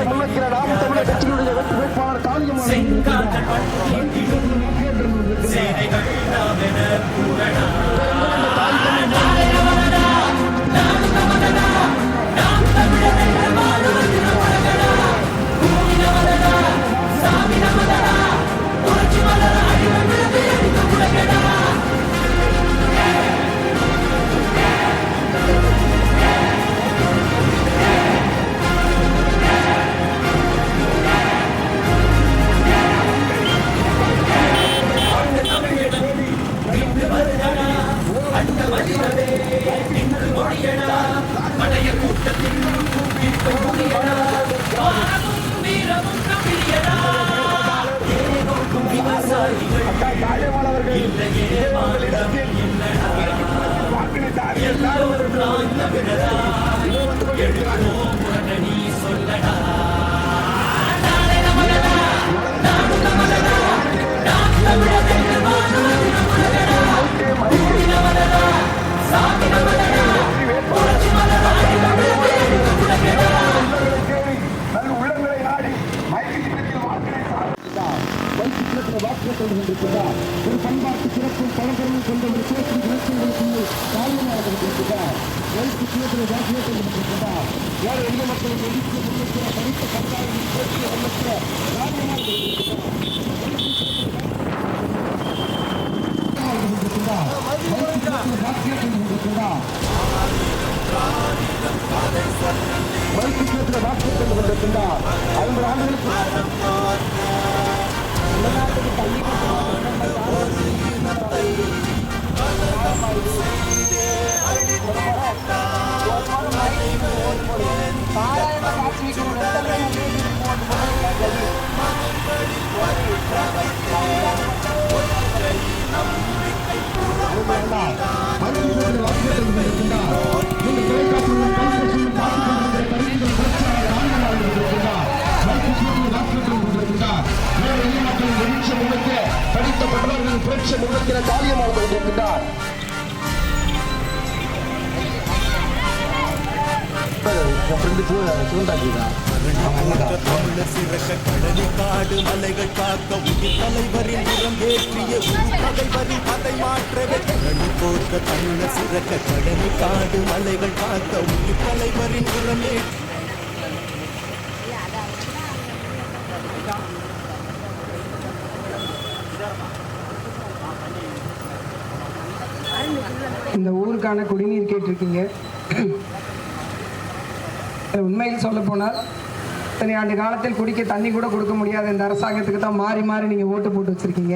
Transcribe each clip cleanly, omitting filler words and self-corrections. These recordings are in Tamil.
முன்வைக்கிற நாம் தமிழர் கட்சியினுடைய வெற்றி வேட்பாளர் ஒரு பண்பாட்டு சிறப்பும் பழக்கமும் கொண்ட ஒரு பேச்சு இலட்சியங்களுக்கு காரணமாக கொண்டிருக்கிறார். வயசு சிறப்பில் வாக்கிய கொண்டிருக்கிறார். வேறு எந்த மக்களும் எதிர்த்து முன்னேற்ற படித்த கட்டாயம் பேசிய முன்னேற்ற காரணமாக கொண்டிருக்கிறார். வாக்கிய கொண்டிருக்கிறார். வயசு சிறப்பில் வாக்கிய கொண்டிருக்கிறார். 50 ஆண்டுகளுக்கு படித்த பெற்றோர்கள் புரட்சி முன்வைக்கிற காரியமாக கொண்டிருக்கிறார். காடு மலைகள் காக்க உயிர் தலைவரின் உரம் ஏற்றிய பகைவரின் அதை மாற்றவே கரணி போர்க்க தமிழர் சிறக்க கடனி காடு மலைகள் காக்க உயிர் தலைவரின் உரம் ஏற்றி இந்த ஊருக்கான குடிநீர் கேட்டிருக்கீங்க. உண்மையில் சொல்ல போனால் இத்தனை ஆண்டு காலத்தில் குடிக்க தண்ணி கூட கொடுக்க முடியாத இந்த அரசாங்கத்துக்கு தான் மாறி மாறி நீங்கள் ஓட்டு போட்டு வச்சுருக்கீங்க.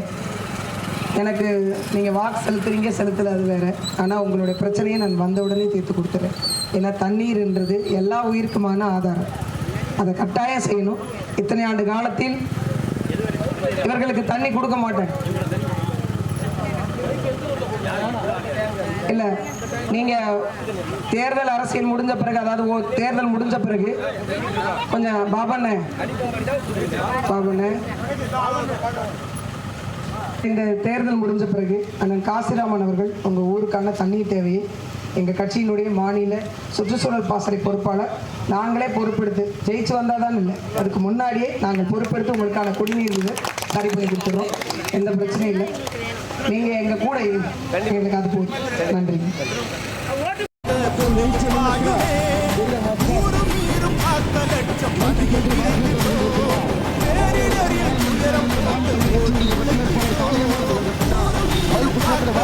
எனக்கு நீங்கள் வாக்கு செலுத்துறீங்க செலுத்தலை அது வேறு. ஆனால் உங்களுடைய பிரச்சனையை நான் வந்த உடனே தீர்த்து கொடுத்துறேன். ஏன்னா தண்ணீர்ன்றது எல்லா உயிருக்குமான ஆதாரம். அதை கட்டாயம் செய்யணும். இத்தனை ஆண்டு காலத்தில் இவர்களுக்கு தண்ணி கொடுக்க மாட்டேன் இல்லை. நீங்கள் தேர்தல் அரசியல் முடிஞ்ச பிறகு, அதாவது தேர்தல் முடிஞ்ச பிறகு கொஞ்சம் பாபண்ணே இந்த தேர்தல் முடிஞ்ச பிறகு அண்ணன் காசிராமன் அவர்கள் உங்கள் ஊருக்கான தண்ணீர் தேவையை எங்கள் கட்சியினுடைய மாநில சுற்றுச்சூழல் பாசறை பொறுப்பாளர் நாங்களே பொறுப்பெடுத்து ஜெயிச்சு வந்தால் தான் இல்லை, அதுக்கு முன்னாடியே நாங்கள் பொறுப்பெடுத்து உங்களுக்கான குடிநீர் இது சரி பண்ணி கொடுத்துருவோம். எந்த பிரச்சனையும் இல்லை. நீங்கள் எங்கள் கூட இருங்க, எங்களுக்கு அது போதும். நன்றி.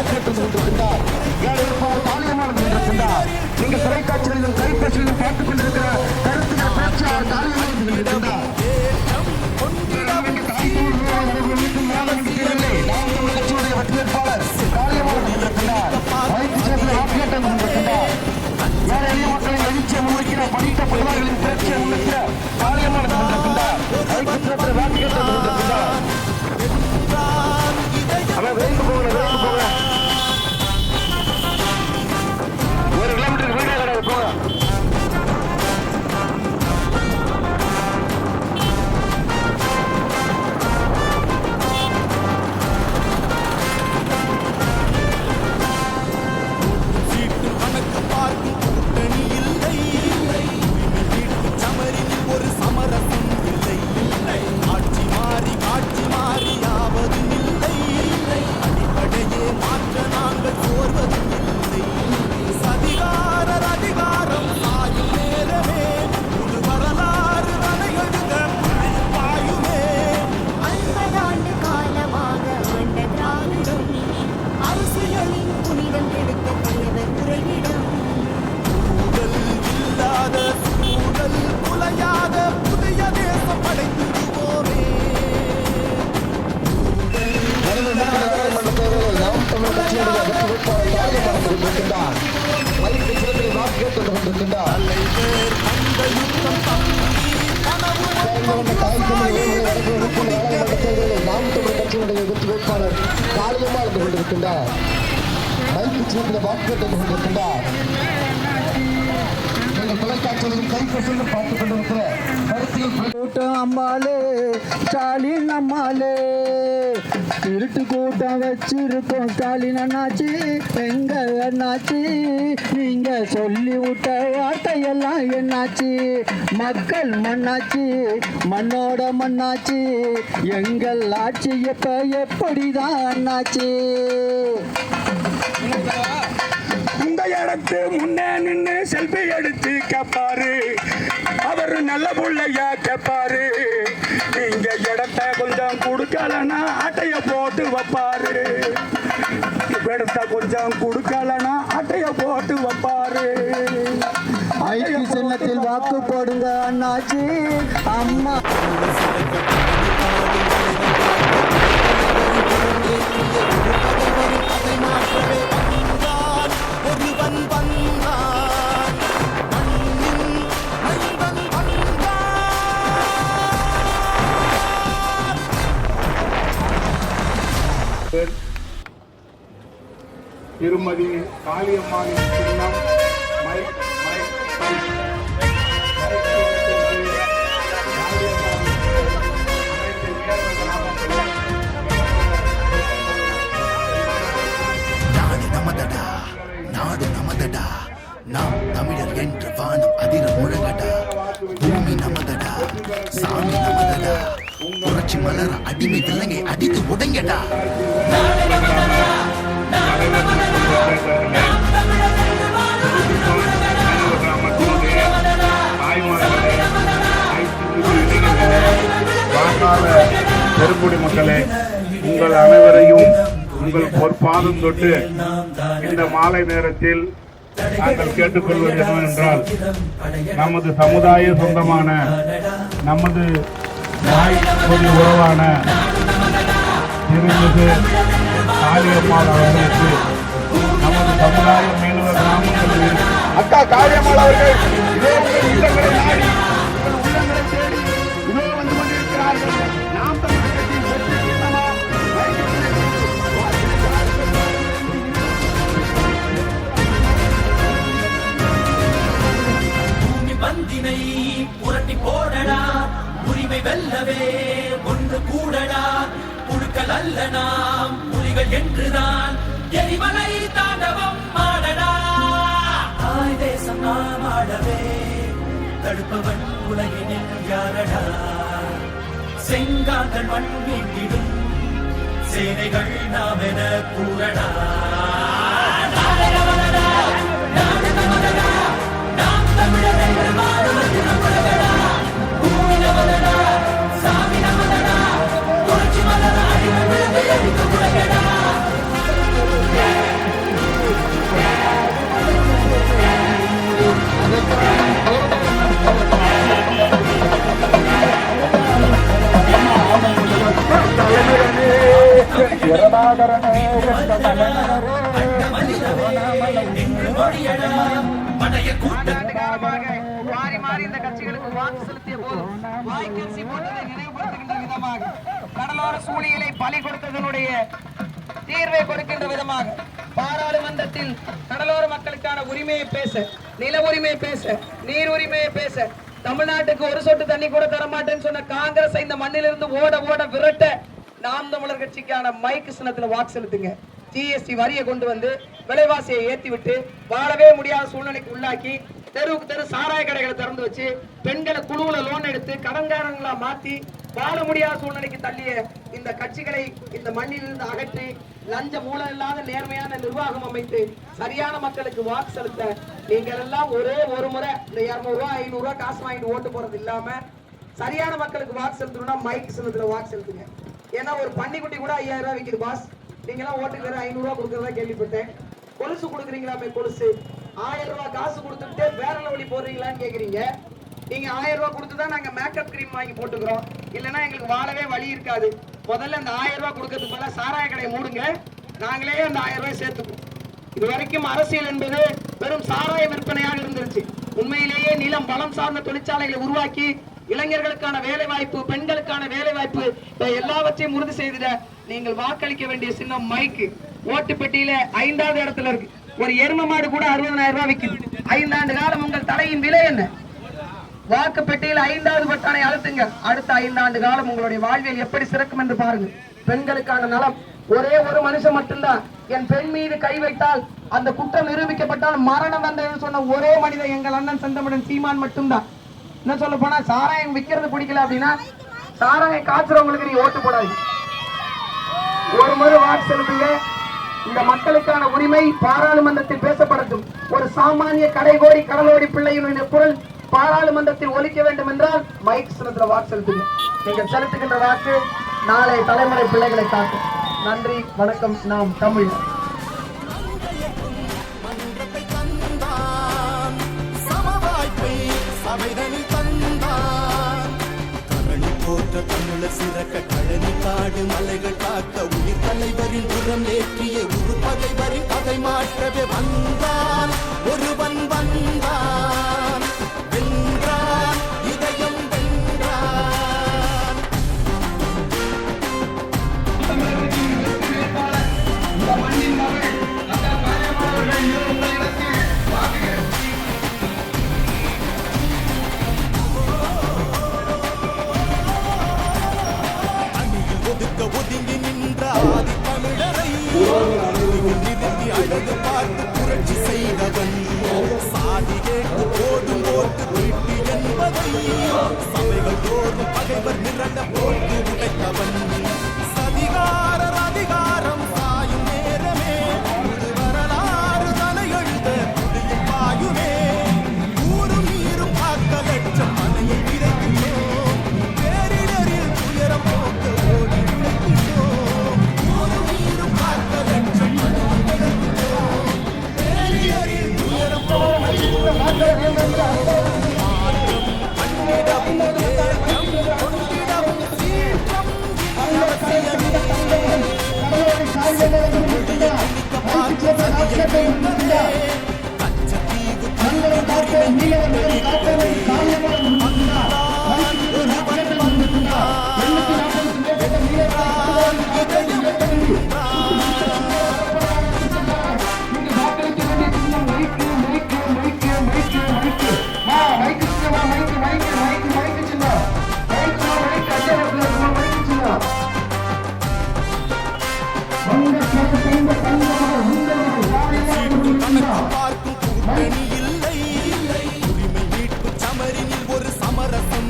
வாக்கெட்டு கொண்டிருக்கின்றார். ஏழைப்பார் காளியம்மாள் கொண்டிருக்கின்றார். நீங்கள் தொலைக்காட்சிகளிலும் கைப்பற்றிலும் பார்த்துக் கொண்டிருக்கிற கருத்துக்கள் பேச்சாளர் காளியம்மாள் கொண்டிருக்கின்றார். கட்சியுடைய வேட்பாளர் காளியம்மாள் கொண்டிருக்கின்றார். வைத்து சேர்ந்த வாக்கெட்டம் கொண்டிருக்கின்றார். ஏழை எளிய மக்களின் எழுச்சியை முன்வைக்கிற படித்த புலவர்களின் பேச்சை முன்வைக்கிற காளியம்மாள் கொண்டிருக்கின்றார். வைத்து சேர்ந்த வாக்கெட்டம் கொண்டிருக்கின்றார். அவன் விரைந்து போக ஒரு கிலோமீட்டர் வீடியோ கிடையாது போக. சீட்டு கணக்கு பார்க்கும் கூட்டணி இல்லை, வீட்டு சமரில் ஒரு சமரசம் இல்லை, ஆட்சி மாறி காட்சி மாறி ஆவதும் இல்லை, அடிப்படையே மாற்ற நாங்கள் கோர்வதும் இல்லை, சதிகாரர் அதிகாரம் சாயும் நேரமே புது வரலாறு வரையெழுத பாயுமே. 50 ஆண்டு காலமாக வந்த திராவிடம் அரசியலின் புனிதம் எடுத்த தலைவர் உரையிடம் ஊழல் இல்லாத சூழல் குலையாத புதிய தேசம் படைத்திடுவோமே. நாம் தமிழ் கட்சியுடைய வெற்றி வேட்பாளர் காளியம்மாள் கொண்டிருக்கின்றார். வைத்து சேர்ந்த வாக்கெட்டு கொண்டிருக்கின்றார். தலைவர் அந்த யுத்தம் தம்பி கனவு நாம் தமிழ் கட்சியுடைய வெற்றி வேட்பாளர் காளியம்மாள் கொண்டிருக்கின்றார். மைக்கு சின்னத்தில் வாக்கெட்டு கொண்டிருக்கின்றார். நீங்கள் தொலைக்காட்சிகளில் கைப்பற்றி பார்த்துக் கொண்டிருக்கிற கருத்தியல் கூட்டம் அம்மாளே ஸ்டாலின் அம்மாளே திருட்டு கூட்டம் வச்சிருக்கோம் ஸ்டாலின் அண்ணாச்சி எங்க அண்ணாச்சி நீங்க சொல்லி விட்ட வார்த்தையெல்லாம் என்னாச்சு மக்கள் மண்ணாச்சி மண்ணோட மண்ணாச்சு எங்கள் ஆட்சி எப்ப எப்படிதான் அண்ணாச்சி உங்க இடத்து முன்னே நின்று செல்ஃபி எடுத்து கேட்பாரு, அவரு நல்ல புள்ளையா கேட்பாரு. நீங்க இடத்த கொஞ்சம் கொடுக்கலன்னா அட்டைய போட்டு வைப்பாரு, இடத்த கொஞ்சம் கொடுக்கலன்னா அட்டைய போட்டு வைப்பாரு. ஐக்கு சின்னத்தில் வாக்கு போடுங்க அண்ணாச்சி அம்மா அதை மாற்றவே வந்தான் ஒருவன் வந்தான் மண்ணின் மைந்தன் வந்தான். திருமதி காளியம்மாளின் சின்னம் மைக் மைக் மைக். நாடு நமதடா, நாடு நமதடா, நாம் தமிழர் என்ற வானம் அதிர முழங்கடா, பூமி நமதடா, சாமி நமதடா, புரட்சி மலர அடிமை விலங்கை அடித்து உடைங்கடா. பெருங்குடி மக்களே, உங்கள் அனைவரையும் உங்கள் பொற்பாதம் தொட்டு இந்த மாலை நேரத்தில் நாங்கள் கேட்டுக்கொள்வது என்னவென்றால், நமது சமுதாய சொந்தமான நமது நாய் பொது உறவான திருமிகு காளியம்மாள் அவர்களுக்கு நமது சமுதாய மீனவ கிராமங்களில் அக்கா காளியம்மாள் அவர்கள் இதே உங்கள் இல்லங்களை நாடி உங்கள் உள்ளங்களை தேடி இதோ வந்து கொண்டிருக்கிறார்கள். நாம் தமிழர் கட்சியின் வெற்றி சின்னமா பூமி பந்தினை புரட்டி போடடா, உரிமை வெல்லவே ஒன்று கூடடா, புழுக்கள் அல்ல நாம் புலிகள் என்றுதான் எரிமலை தாண்டவம் ஆடடா. தாய் தேசம் நாம் ஆடவே தடுப்பவன் உலகினில் யாரடா, செங்காந்தள் மண் மீட்டிடும் சேனைகள் நாம் என கூறடா. நாம் தமிழர் என்று மாறுவது நம்முடையடா, பூமி நமதடா, சாமி நமதடா, புரட்சி மலர அடிமை விழுந்து எரித்து உலகடா. வாக்கு செலுத்திய போது வாய்க்கரிசி போட்டதை நினைவுபடுத்துகின்ற விதமாக கடலோர சூழியலை பலி கொடுத்ததனுடைய தீர்வை கொடுக்கின்ற விதமாக பாராளுமன்றத்தில் கடலோர மக்களுக்கான உரிமையை பேச, நில உரிமையை பேச, நீர் உரிமையை பேச, தமிழ்நாட்டுக்கு ஒரு சொட்டு தண்ணி கூட தரமாட்டேன்னு சொன்ன காங்கிரஸ் இந்த மண்ணிலிருந்து ஓட ஓட விரட்ட நாம் தமிழர் கட்சிக்கான மைக்கு சின்னத்துல வாக்கு செலுத்துங்க. ஜிஎஸ்டி வரியை கொண்டு வந்து விலைவாசியை ஏற்றி விட்டு வாழவே முடியாத சூழ்நிலைக்கு உள்ளாக்கி தெருவுக்கு தெரு சாராய கடைகளை திறந்து வச்சு பெண்களை குழுவுல லோன் எடுத்து கடன்காரங்களா மாத்தி வாழ முடியாத சூழ்நிலைக்கு தள்ளிய இந்த கட்சிகளை இந்த மண்ணிலிருந்து அகற்றி லஞ்ச மூலம் இல்லாத நேர்மையான நிர்வாகம் அமைத்து சரியான மக்களுக்கு வாக்கு செலுத்த நீங்கள் எல்லாம் ஒரே ஒரு முறை இந்த 200 ரூபாய் 500 ரூபாய் காசு வாங்கிட்டு ஓட்டு போறது இல்லாம சரியான மக்களுக்கு வாக்கு செலுத்தணும்னா மைக் சின்னத்துல வாக்கு செலுத்துங்க. ஏன்னா ஒரு பன்னிக்குட்டி கூட 5000 ரூபாய் விற்கிது பாஸ். நீங்க எல்லாம் ஓட்டுக்கு 500 ரூபாய் கொடுக்கறதா கேள்விப்பட்டேன். கொலுசு கொடுக்குறீங்களாமே கொலுசு 1000 ரூபாய் காசு கொடுத்துட்டு வேற லெவலி போடுறீங்களான்னு கேக்குறீங்க. நீங்க 1000 ரூபாய் கொடுத்துதான் நாங்க மேக்கப் கிரீம் வாங்கி போட்டுக்கிறோம், இல்லைன்னா எங்களுக்கு வாழவே வழி இருக்காது. முதல்ல அந்த 1000 ரூபாய் கொடுக்கறதுக்கு போல சாராய கடையை மூடுங்க, நாங்களே அந்த 1000 ரூபாய் சேர்த்துப்போம். இது வரைக்கும் அரசியல் என்பது வெறும் சாராய விற்பனையாக இருந்துருச்சு. உண்மையிலேயே நிலம் வளம் சார்ந்த தொழிற்சாலைகளை உருவாக்கி இளைஞர்களுக்கான வேலை வாய்ப்பு, பெண்களுக்கான வேலை வாய்ப்பு எல்லாவற்றையும் உறுதி செய்திட நீங்கள் வாக்களிக்க வேண்டிய சின்னம் மைக்கு. ஓட்டு பெட்டியில 5வது இடத்துல இருக்கு. ஒரு எரும மாடு கூட 60000 ரூபாய் விற்குது. 5 ஆண்டு காலம் உங்கள் தலையின் விலை என்ன? வாக்கு பெட்டியில் 5வது பட்டானை அழுத்துங்க. அடுத்த 5 ஆண்டு காலம் உங்களுடைய வாழ்வியல் எப்படி சிறக்கும் என்று பாருங்க. பெண்களுக்கான நலம், ஒரே ஒரு மனுஷன் மட்டும்தான் என் பெண் மீது கை வைத்தால் அந்த குற்றம் நிரூபிக்கப்பட்டால் மரணம் வந்தது சொன்ன ஒரே மனிதன் எங்கள் அண்ணன் செந்தமிழன் சீமான் மட்டும்தான். என்ன சொல்ல போனா சாராயம் விற்கிறது பிடிக்கல அப்படின்னா சாராயம் காய்ச்சறவங்களுக்கு நீ ஓட்டு போடாது. ஒரு முறை வாக்கு செலுத்துங்க. இந்த மக்களுக்கான உரிமை பாராளுமன்றத்தில் பேசப்படட்டும். ஒரு சாமானிய கடைகோடி கடலோடி பிள்ளையினுடைய குரல் பாராளுமன்றத்தில் ஒலிக்க வேண்டும் என்றால் மைக் சின்னத்துல வாக்கு செலுத்துங்க. நீங்கள் செலுத்துகின்ற வாக்கு நாளை தலைமுறை பிள்ளைகளை காக்கும். நன்றி, வணக்கம். நாம் தமிழ். தமிழர் சிறக்க கழனி காடு மலைகள் காக்க உயிர் தலைவரின் புறம் ஏற்றிய உரு பகைவரின் கதை மாற்றவே வந்தான் ஒருவன் வந்தான், வென்றான் இதயம் வென்றான். ஒதுங்கி நின்ற ஆதி தமிழரை நிறுத்தி அழகு பார்த்து புரட்சி செய்தவன், சாதி கேட்டு போடும் ஓட்டு வீட்டு என்பதை சபைகள் தோறும் பகைவர் மிரண்ட போட்டு உடைத்தவன். சதிகாரர் அதிகாரம் சாயும் நேரமே ஒரு வரலாறு தலை எழுத துடியும் பாயுமே. ஊரும் நீரும் காக்க லட்சம் மலையை விரைக்கின்றோம், பேரிடரில் துயரம் போக்க ஓடி விளைக்கின்றோம். ஊரும் நீரும் காக்க லட்சம் மலையை விரைக்கின்றோம், பேரிடரில் துயரம் போக்க கண்ணிடமும் ஏற்றம் கொண்டிடமும் சீற்றம் பார்க்கும் கூட்டணி இல்லை, உரிமை மீட்பு சமரினில் ஒரு சமரசம்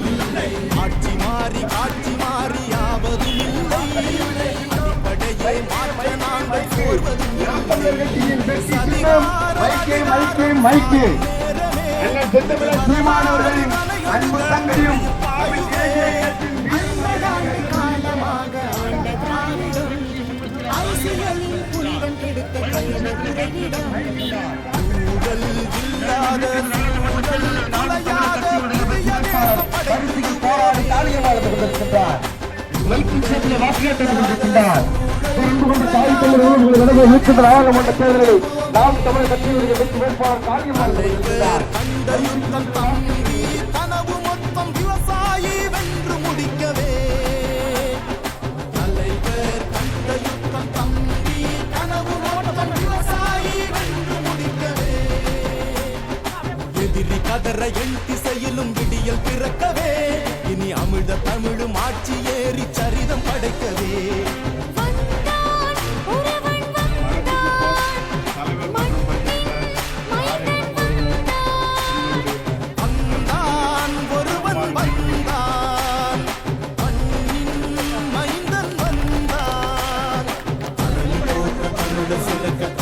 இல்லை. ஆட்சி மாறி காட்சி மாறி ஆவதும் இல்லை, அடிப்படையை மாற்ற நாங்கள் கோர்வதும் சீமானவர்களின் அன்பு தங்கையும் காலமாக ஆண்ட திராவிடம் அரசியலில் புனிதம் கெடுத்த உறைவிடம். ஊழல் இல்லாத ஊழல் நடையாத புதிய தேசம் படைத்து போராடி தாலியை வாழ்ந்து கொண்டிருக்கின்றார். மைக்கின் சேத்திய வாக்கியத்தை கொண்டிருக்கின்றார். புரிந்து கொண்டு தாய் தமிழர்கள் விலகை நீக்குதல் ஆளுமன்ற தேர்தலில் நாம் தமிழர் கட்சியுடைய வெற்றி வேட்பாளர் காரியம் வாழ்ந்து கொண்டிருக்கின்றார். கண்ட யுத்தம் தம்பி கனவு நகர எண் திசையிலும் விடியல் பிறக்கவே இனி அமிழ்த தமிழும் ஆட்சி ஏறி சரிதம் படைக்கவே வந்தான் ஒருவன் வந்தான் மண்ணின் மைந்தன் வந்தான் ஒருவன் வந்தான் மண்ணின் மைந்தன் வந்தான் தமிழ் போற்ற தமிழர் சிறக்க